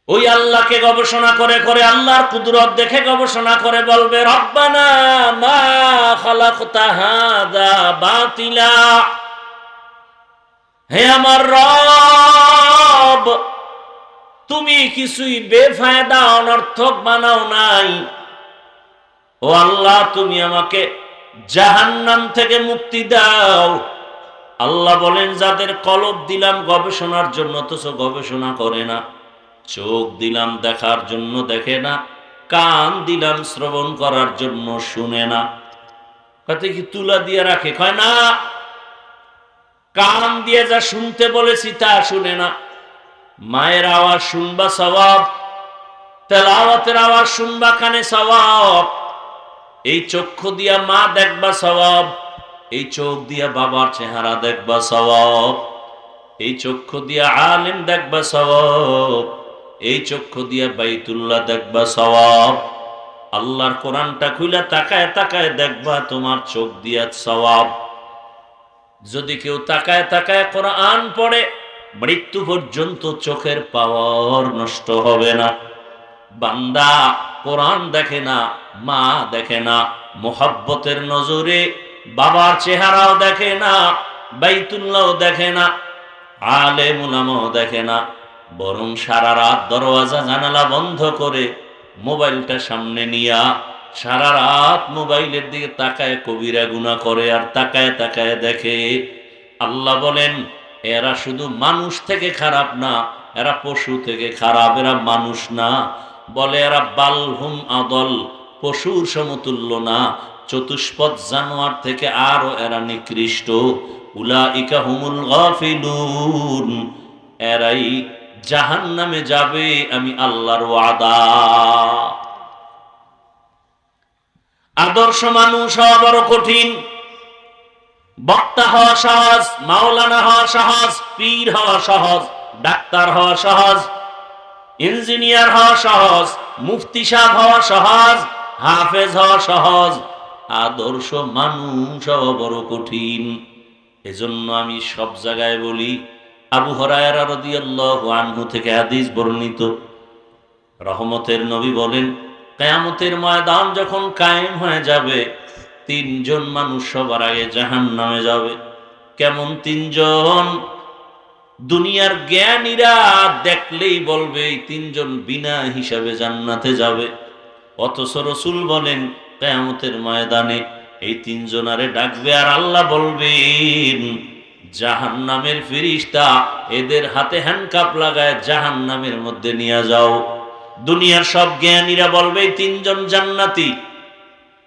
ওই আল্লাহকে গবেষণা করে করে, আল্লাহর কুদরত দেখে গবেষণা করে বলবে, রব্বানা মা খালাকতা হাযা বাতিলা, হে আমার রব, তুমি কিছুই বেফায়দা অনর্থক বানাও নাই। ও আল্লাহ, তুমি আমাকে জাহান্নাম থেকে মুক্তি দাও। আল্লাহ বলেন, যাদের কলব দিলাম গবেষণার জন্য অথচ গবেষণা করে না, চোখ দিলাম দেখার জন্য দেখে না, কান দিলাম শ্রবণ করার জন্য শুনে না। কতে কি তুলা দিয়ে রাখে? কয় না, কান দিয়ে যা শুনতে বলেছি তা শুনে না। মায়ের আওয়াজ শুনবা সওয়াব, তেলাওয়াতের আওয়াজ শুনবা কানে সওয়াব। এই চক্ষু দিয়া মা দেখবা সওয়াব, এই চোখ দিয়া বাবার চেহারা দেখবা সওয়াব, এই চক্ষু দিয়া আলেম দেখবা সওয়াব, এই চক্ষু দিয়া বাইতুল্লাহ দেখবা সওয়াব। আল্লাহর কোরআনটা খুলে তাকায় তাকায় দেখবা তোমার চোখ দিয়া সওয়াব। যদি কেউ তাকায় তাকায় কোরআন পড়ে, মৃত্যু পর্যন্ত চোখের পাওয়ার নষ্ট হবে না। বান্দা কোরআন দেখে না, মা দেখে না, মোহাব্বতের নজরে বাবার চেহারাও দেখে না, বাইতুল্লাহও দেখে না, আলেম উলামাও দেখে না, বরং সারা রাত দরওয়াজা জানালা বন্ধ করে মোবাইলটা সামনে নিয়া সারা রাত মোবাইলের দিকে তাকায় কবিরা গুনাহ করে আর তাকায় তাকায় দেখে। আল্লাহ বলেন, এরা শুধু মানুষ থেকে খারাপ না, এরা পশু থেকে খারাপ, এরা মানুষ না। বলে এরা বালহুম আদল, পশুর সমতুল্য না, চতুষ্পদ জানোয়ার থেকে আরো এরা নিকৃষ্ট। উলাইকা হুমুল গাফিলুন, এরাই জাহান্নামে যাবে, আমি আল্লাহর ওয়াদা। আদর্শ মানুষ হওয়া বড় কঠিন। বক্তা হওয়া সহজ, মাওলানা হওয়া সহজ, পীর হওয়া সহজ, ডাক্তার হওয়া সহজ, ইঞ্জিনিয়ার হওয়া সহজ, মুফতি সাহেব হওয়া সহজ, হাফেজ হওয়া সহজ। আদর্শ মানুষ হওয়া বড় কঠিন। এজন্য আমি সব জায়গায় বলি, আবু হুরায়রা রাদিয়াল্লাহু আনহু থেকে হাদিস বর্ণিত, রহমতের নবী বলেন, কিয়ামতের ময়দান যখন কায়েম হয়ে যাবে, তিনজন মানুষ সবার আগে জাহান্নামে যাবে। কেমন তিনজন? দুনিয়ার জ্ঞানীরা দেখলেই বলবে এই তিনজন বিনা হিসাবে জান্নাতে যাবে। অথচ রাসূল বলেন, কিয়ামতের ময়দানে এই তিনজনারে ডাকবে আর আল্লাহ বলবেন, জাহান্নামের ফেরেশতা এদের হাতে হ্যান্ডকাপ লাগায় জাহান্নামের মধ্যে নিয়ে যাও। দুনিয়ার সব জ্ঞানীরা বলবে এই তিনজন জান্নাতি,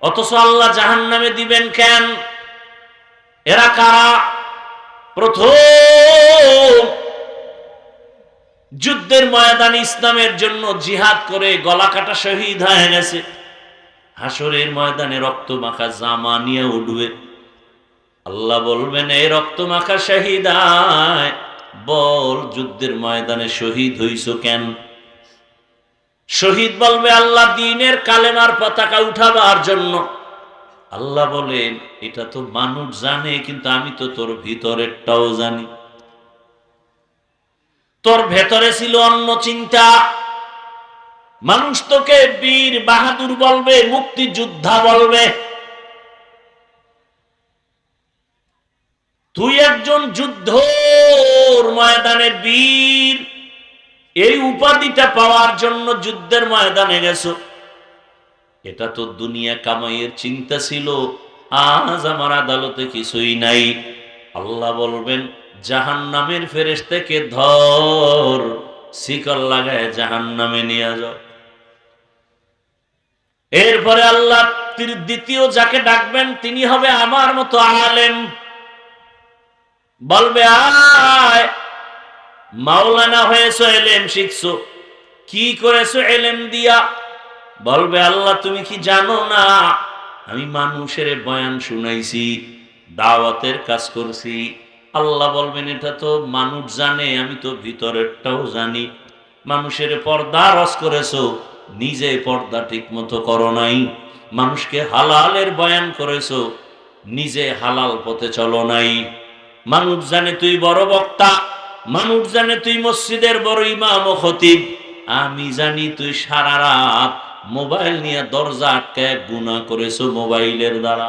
অথচ আল্লাহ জাহান্নামে দিবেন কেন? এরা কারা? প্রথম যুদ্ধের ময়দানে ইসলামের জন্য জিহাদ করে গলা কাটা শহীদ হয়ে গেছে, হাসরের ময়দানে রক্ত মাখা জামা নিয়ে উঠবে। আল্লাহ বলবেন, এই রক্ত মাখা শহীদায়, বল যুদ্ধের ময়দানে শহীদ হইছ কেন? শহীদ বলবে, আল্লাহ দ্বীনের কালেমার পতাকা উঠাবার জন্য। আল্লাহ বলেন, এটা তো মানুষ জানে, কিন্তু আমি তো তোর ভিতরেরটাও জানি। তোর ভেতরে ছিল অন্য চিন্তা। মানুষ তোকে বীর বাহাদুর বলবে, মুক্তিযোদ্ধা বলবে, তুই একজন যুদ্ধের ময়দানে বীর। এই উপাধিটা পাওয়ার জন্য যুদ্ধের ময়দানে গেছো। এটা তো দুনিয়া কামাইয়ের চিন্তা ছিল, আজ আমার আদালতে কিছুই নাই। আল্লাহ বলবেন, জাহান্নামের ফেরেশতাকে ধর, শিকল লাগায় জাহান্নামে নিয়ে যাও। এরপরে আল্লাহ দ্বিতীয় যাকে ডাকবেন তিনি হবে আমার মতো আলেম। বলবে, আয় মাওলানা হয়েছো, এলেম শিখছো, কি করেছো এলেম দিয়া? বলবে, আল্লাহ তুমি কি জানো না, আমি মানুষের বয়ান শুনাইছি, দাওয়াতের কাজ করছি। আল্লাহ বলবেন, এটা তো মানুষ জানে, আমি তো ভিতরেরটাও জানি। মানুষের পর্দা রস করেছো, নিজে পর্দা ঠিক মতো করো নাই। মানুষকে হালালের বয়ান করেছো, নিজে হালাল পথে চলো নাই। মানুষ জানে তুই বড় বক্তা, মানুষ জানে তুই মসজিদের বড় ইমাম ও খতিব, আমি জানি তুই সারা রাত মোবাইল নিয়ে দরজা আটকায় গুনাহ করেছো মোবাইলের দ্বারা।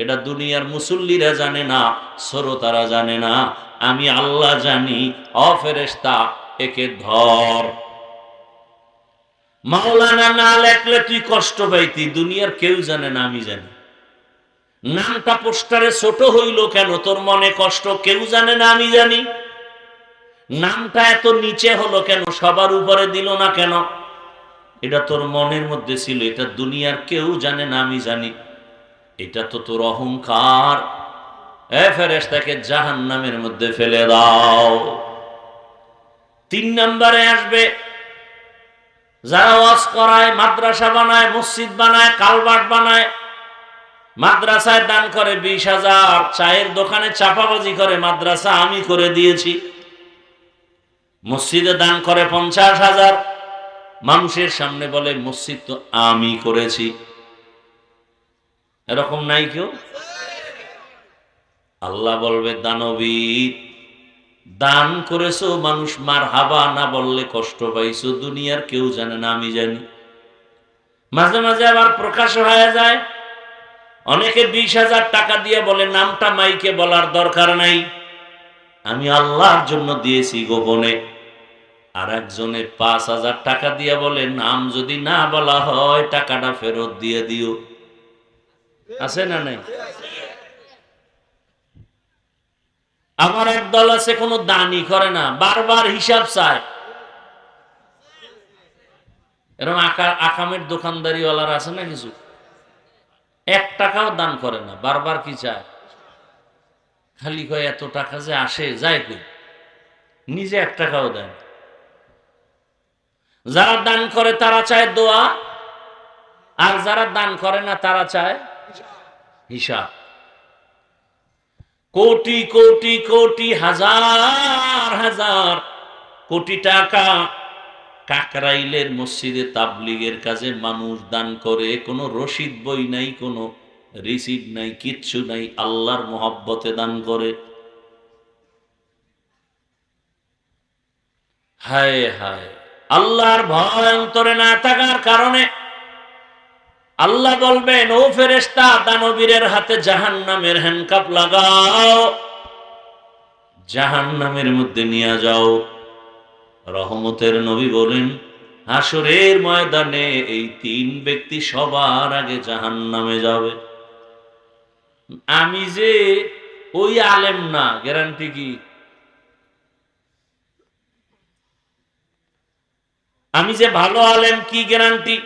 এটা দুনিয়ার মুসল্লিরা জানে না, শ্রোতারা জানে না, আমি আল্লাহ জানি। ও ফেরেশতা, একে ধর। মাওলানা না লেখলে তুই কষ্ট পাইতি, দুনিয়ার কেউ জানে না, আমি জানি। নামটা পোস্টারে ছোট হইল কেন, তোর মনে কষ্ট, কেউ জানে না, আমি জানি। নামটা এত নিচে হলো কেন, সবার উপরে দিল না কেন, এটা তোর মনের মধ্যে ছিল, এটা দুনিয়ার কেউ জানে না, আমি জানি। এটা তো তোর অহংকার। এ ফেরেশতাকে জাহান্নামের মধ্যে ফেলে দাও। 3 নম্বরে আসবে যারা ওয়াজ করায়, মাদ্রাসা বানায়, মসজিদ বানায়, কালভার্ট বানায়, মাদ্রাসায় দান করে 20,000, চায়ের দোকানে চাপাবাজি করে, মাদ্রাসা আমি করে দিয়েছি। মসজিদে দান করে 50,000, মানুষের সামনে বলে মসজিদ তো আমি করেছি। এরকম নাই কেউ? আল্লাহ বলবে দানবী, দান করেছো, মানুষ মারহাবা না বললে কষ্ট পাইছো, দুনিয়ার কেউ জানে না, আমি জানি। মাঝে মাঝে আবার প্রকাশ হয়ে যায়, অনেকে 20,000 টাকা দিয়ে বলে নামটা মাইকে বলার দরকার নাই, আমি আল্লাহর জন্য দিয়েছি গোপনে। আর একজনে 5,000 টাকা দিয়ে বলে নাম যদি না বলা হয় টাকাটা ফেরত দিয়ে দিও। আছে না নাই? আমার এক দল আছে কোনো দানই করে না, বারবার হিসাব চায়। এরকম আকামের দোকানদারিওয়ালার আছে না কিছু, 1 টাকাও দান করে না, বারবার কি চায়, খালি কয় এত টাকা যে আসে যায় কই, নিজে 1 টাকাও দেন। যারা দান করে তারা চায় দোয়া, আর যারা দান করে না তারা চায় হিসাব। কোটি কোটি কোটি, হাজার হাজার কোটি টাকা কাকরাইলের মসজিদে তাবলীগের কাজে মানুষ দান করে, কোনো রসিদ বই নাই, কোনো রিসিট নাই, কিচ্ছু নাই, আল্লাহর মহব্বতে দান করে। হায় হায়, আল্লাহর ভয় অন্তরে না থাকার কারণে আল্লাহ বলবেন, ও ফেরেশতা, দানবীরের হাতে জাহান্নামের হ্যান্ডকাপ লাগাও, জাহান্নামের মধ্যে নিয়ে যাও। রহমতের নবী বলেন, হাসরের ময়দানে এই 3 ব্যক্তি সবার আগে জাহান্নামে যাবে। আমি যে ওই আলেম না, গ্যারান্টি কি? আমি যে ভালো আলেম, কি গ্যারান্টি?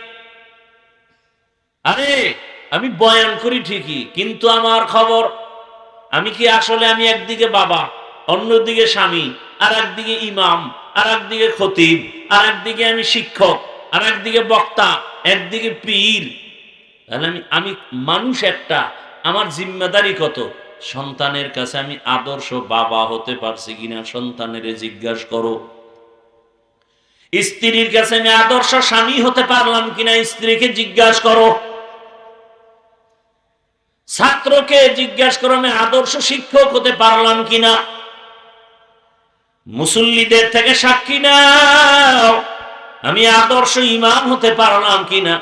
আরে আমি বয়ান করি ঠিকই, কিন্তু আমার খবর, আমি কি আসলে, আমি একদিকে বাবা, অন্যদিকে স্বামী, আর একদিকে ইমাম, আর একদিকে খতিব, আর একদিকে আমি শিক্ষক, আর একদিকে বক্তা, একদিকে পীর। তাহলে আমি মানুষ একটা, আমার জিম্মেদারি কত? সন্তানের কাছে আমি আদর্শ বাবা হতে পারছি কিনা সন্তানের জিজ্ঞাসা করো। স্ত্রীর কাছে আমি আদর্শ স্বামী হতে পারলাম কিনা স্ত্রীকে জিজ্ঞাসা করো। ছাত্রকে জিজ্ঞাসা করো আমি আদর্শ শিক্ষক হতে পারলাম কিনা। মুসল্লিদের থেকে সাক্ষী নাও, আমি আদর্শ ইমাম হতে পারলাম কিনা।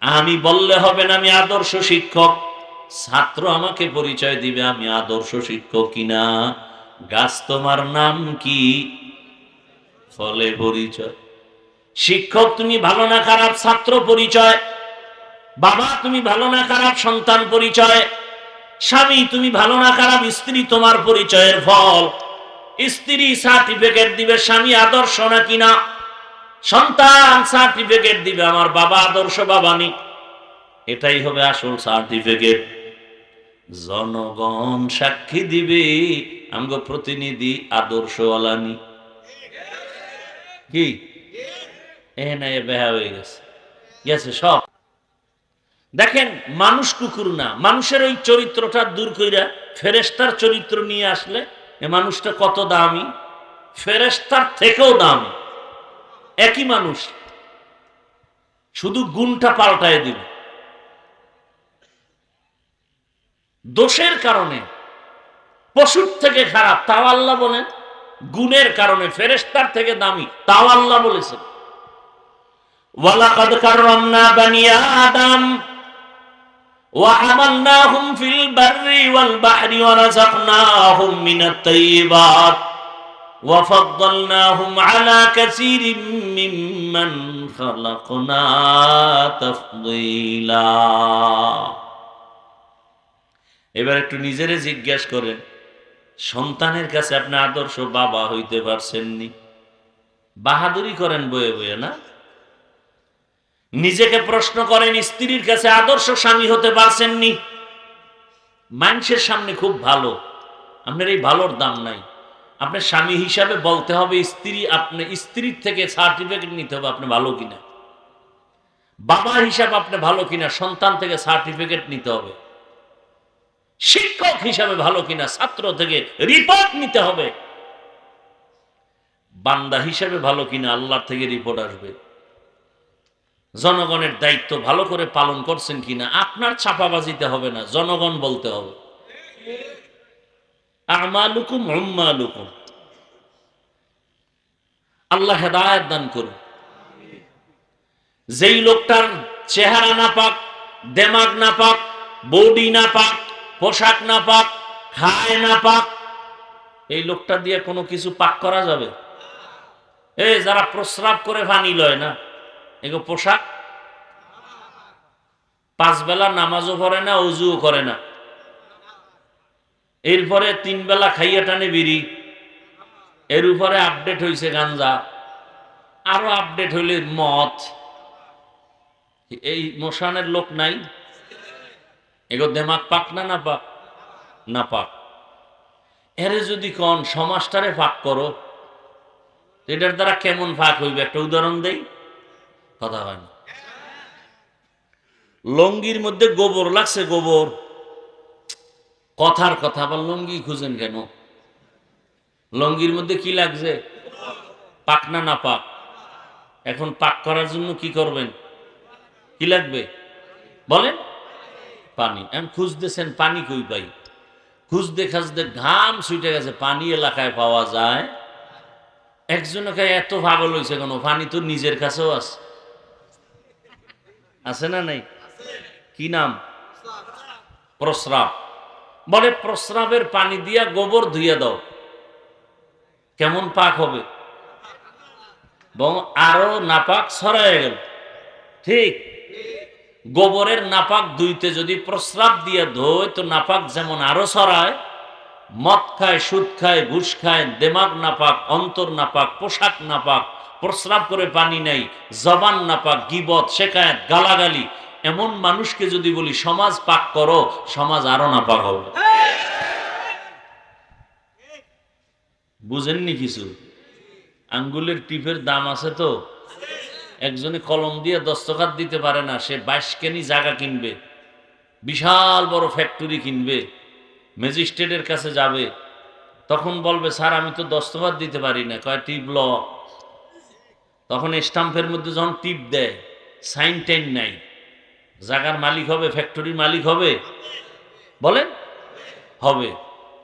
আমি বললে হবে না আমি আদর্শ শিক্ষক, ছাত্র আমাকে পরিচয় দিবে আমি আদর্শ শিক্ষক কিনা। গাছ তোমার নাম কি, ফলে পরিচয়। শিক্ষক তুমি ভালো না খারাপ, ছাত্র পরিচয়। বাবা তুমি ভালো না খারাপ, সন্তান পরিচয়। স্বামী তুমি ভালো না খারাপ, স্ত্রী তোমার পরিচয়ের ফল। স্ত্রী সার্টিফিকেট দিবে স্বামী আদর্শ না কিনা, সন্তান সার্টিফিকেট দিবে আমার বাবা আদর্শ বাবানি। এটাই হবে আসল সার্টিফিকেট। জনগণ সাক্ষী দিবে আমগো প্রতিনিধি আদর্শওয়ালানি। কি এখানে বেহা হয়ে গেছে, গেছে সব। দেখেন মানুষ কুকুর না, মানুষের ওই চরিত্রটা দূর কইরা ফেরেশতার চরিত্র নিয়ে আসলে এ মানুষটা কত দামি, ফেরেশতার থেকেও দামি। একই মানুষ, শুধু গুণটা পাল্টায় দিবে। দোষের কারণে পশুর থেকে খারাপ, তাও আল্লাহ বলেন গুণের কারণে ফেরেশতার থেকে দামি, তাও আল্লাহ বলেছেন ওয়ালাকাদ কাররামনা বানি আদম ওয়া হামালনাহুম ফিল বাররি ওয়াল বাহরি ওয়া রাযাকনাহুম মিনাত তাইয়্যিবাত ওয়া ফাদ্দালনাহুম আলা কাসীরিম মিম্মান খালাকনা তাফদীলা। এবার একটু নিজেরে জিজ্ঞাসা করেন, সন্তানের কাছে আপনি আদর্শ বাবা হইতে পারছেননি? বাহাদুরি করেন বয়ে বয়ে না? নিজেকে প্রশ্ন করেন, স্ত্রীর কাছে আদর্শ স্বামী হতে পারছেননি? মানুষের সামনে খুব ভালো, আপনার এই ভালোর দাম নাই। আপনার স্বামী হিসাবে বলতে হবে, স্ত্রী আপনি স্ত্রীর থেকে সার্টিফিকেট নিতে হবে আপনি ভালো কিনা। বাবা হিসাবে আপনি ভালো কিনা, সন্তান থেকে সার্টিফিকেট নিতে হবে। শিক্ষক হিসাবে ভালো কিনা, ছাত্র থেকে রিপোর্ট নিতে হবে। বান্দা হিসাবে ভালো কিনা, আল্লাহর থেকে রিপোর্ট আসবে। জনগণের দায়িত্ব ভালো করে পালন করছেন কিনা, আপনার ছাপাবাজিতে হবে না, জনগণ বলতে হবে। আমালুকুম উম্মালুকুম। আল্লাহ হেদায়েত দান করুন। যেই লোকটার চেহারা নাপাক, দেমাগ নাপাক, বডি নাপাক, পোশাক নাপাক, খায় নাপাক, এই লোকটা দিয়ে কোনো কিছু পাক করা যাবে? যারা প্রস্রাব করে পানি লয় না, এগো পোশাক, 5 বেলা নামাজও পড়ে না, ওযুও করে না, এরপরে 3 বেলা খাইয়া টানে বিড়ি, এর উপরে আপডেট হইছে গাঞ্জা, আরো আপডেট হইলে মদ। এই মোশানের লোক নাই? এগো দেমাগ পাক না না পাক? না পাক। এরে যদি কোন সমাজটারে পাক করো, এটার দ্বারা কেমন পাক হইবে একটা উদাহরণ দেই, কথা হয় না। লঙ্গির মধ্যে গোবর লাগছে, গোবর, কথার কথা, আবার লঙ্গি খুঁজেন কেন? লঙ্গির মধ্যে কি লাগছে? পাক না না পাক? এখন পাক করার জন্য কি করবেন? কি লাগবে বলেন? পানি। এখন খুঁজতেছেন পানি কই পাই? খুঁজতে খুঁজতে ঘাম ছুটে গেছে, পানি এলাকায় পাওয়া যায়। একজনকে এত পাগল হয়েছে কেন? পানি তো নিজের কাছেও আছে, আছে না নাই? কি নাম? প্রস্রাব। বলে প্রস্রাবের পানি দিয়া গোবর ধুইয়া দাও, কেমন পাক হবে? আরো নাপাক ছড়ায় গেল। ঠিক, গোবরের নাপাক ধুইতে যদি প্রস্রাব দিয়ে ধোয় তো নাপাক যেমন আরো ছড়ায়। মদ খায়, সুদ খায়, ঘুষ খায়, দেমাগ নাপাক, অন্তর নাপাক, পোশাক নাপাক, প্রস্রাব করে পানি নাই, জবান নাপাক, গীবত, শেকায়েত, গালাগালি, এমন মানুষকে যদি বলি সমাজ পাক করো, সমাজ আরো নাপাক হবে। বুঝেননি কিছু? আঙ্গুলের টিপের দাম আছে তো। একজনে কলম দিয়ে দস্তখত দিতে পারে না, সে 22 কেনি জায়গা কিনবে, বিশাল বড় ফ্যাক্টরি কিনবে, ম্যাজিস্ট্রেটের কাছে যাবে, তখন বলবে স্যার আমি তো দস্তখত দিতে পারি না। কয় টিপ ল। তখন স্টাম্পের মধ্যে যখন টিপ দেয়, সাইন টাইন নাই, জায়গার মালিক হবে, ফ্যাক্টরির মালিক হবে? বলেন হবে।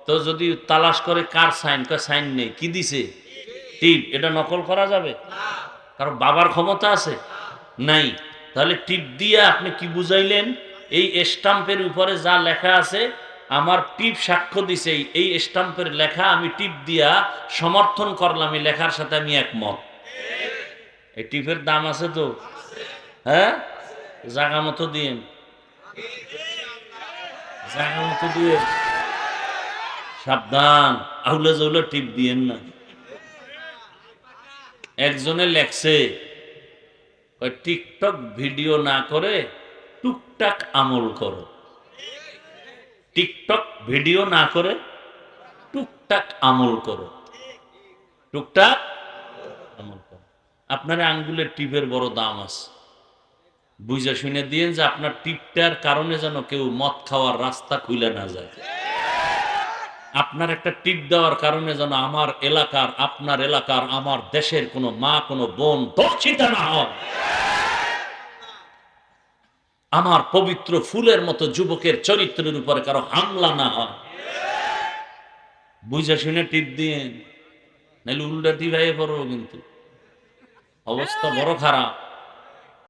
তো যদি তালাশ করে কার সাইন, কয় সাইন নেই, কি দিছে? টিপ। এটা নকল করা যাবে? কারণ বাবার ক্ষমতা আছে? নাই। তাহলে টিপ দিয়ে আপনি কি বুঝাইলেন? এই স্টাম্পের উপরে যা লেখা আছে, আমার টিপ সাক্ষ্য দিছে, এই স্টাম্পের লেখা আমি টিপ দিয়া সমর্থন করলাম, এই লেখার সাথে আমি একমত। এই টিপের দাম আছে তো? হ্যাঁ, জায়গা মতো দিয়েন, জায়গা মতো দিয়ে। সাবধান, আউলে জৌলে টিপ দিয়েন না। একজনে লেখছে টিকটক ভিডিও না করে টুকটাক আমল করো। টিকটক ভিডিও না করে টুকটাক আমল করো, টুকটাক আমল করো। আপনার আঙ্গুলের টিপের বড় দাম আছে, বুঝে শুনে দিয়েন যে আপনার টিপটার কারণে যেন কেউ মদ খাওয়ার রাস্তা খুলে না যায়। আপনার একটা টিপ দেওয়ার কারণে যেন আমার এলাকার, আপনার এলাকার, আমার দেশের কোনো মা, কোনো বোন ধর্ষিত না হয়, আমার পবিত্র ফুলের মতো যুবকের চরিত্রের উপরে কারো হামলা না হয়। বুঝে শুনে টিপ দিয়েন। নাহলে উল্টা টিভাইয়ে পড়বো, কিন্তু অবস্থা বড় খারাপ।